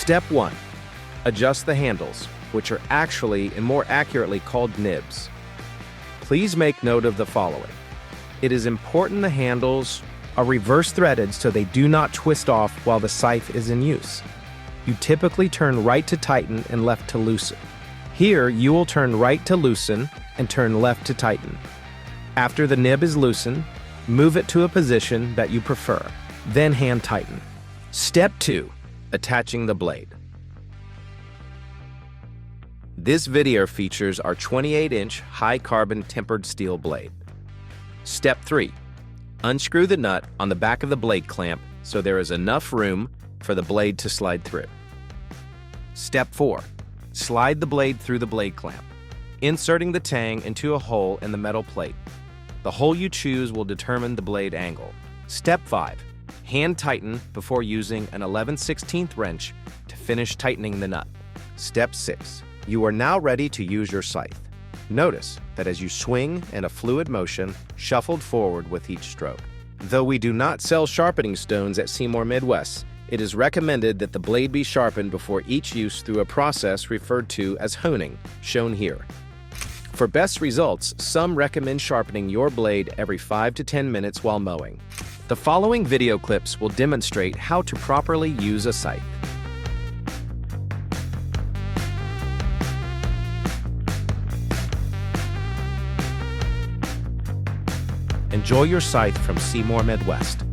Step 1. Adjust the handles, which are actually and more accurately called nibs. Please make note of the following. It is important the handles are reverse threaded so they do not twist off while the scythe is in use. You typically turn right to tighten and left to loosen. Here, you will turn right to loosen and turn left to tighten. After the nib is loosened, move it to a position that you prefer, then hand tighten. Step 2. Attaching the blade. This video features our 28-inch high-carbon tempered steel blade. Step 3. Unscrew the nut on the back of the blade clamp so there is enough room for the blade to slide through. Step 4. Slide the blade through the blade clamp, inserting the tang into a hole in the metal plate. The hole you choose will determine the blade angle. Step 5. Hand tighten before using an 11/16 wrench to finish tightening the nut. Step 6. You are now ready to use your scythe. Notice that as you swing in a fluid motion, shuffled forward with each stroke. Though we do not sell sharpening stones at Seymour Midwest, it is recommended that the blade be sharpened before each use through a process referred to as honing, shown here. For best results, some recommend sharpening your blade every 5 to 10 minutes while mowing. The following video clips will demonstrate how to properly use a scythe. Enjoy your scythe from Seymour Midwest.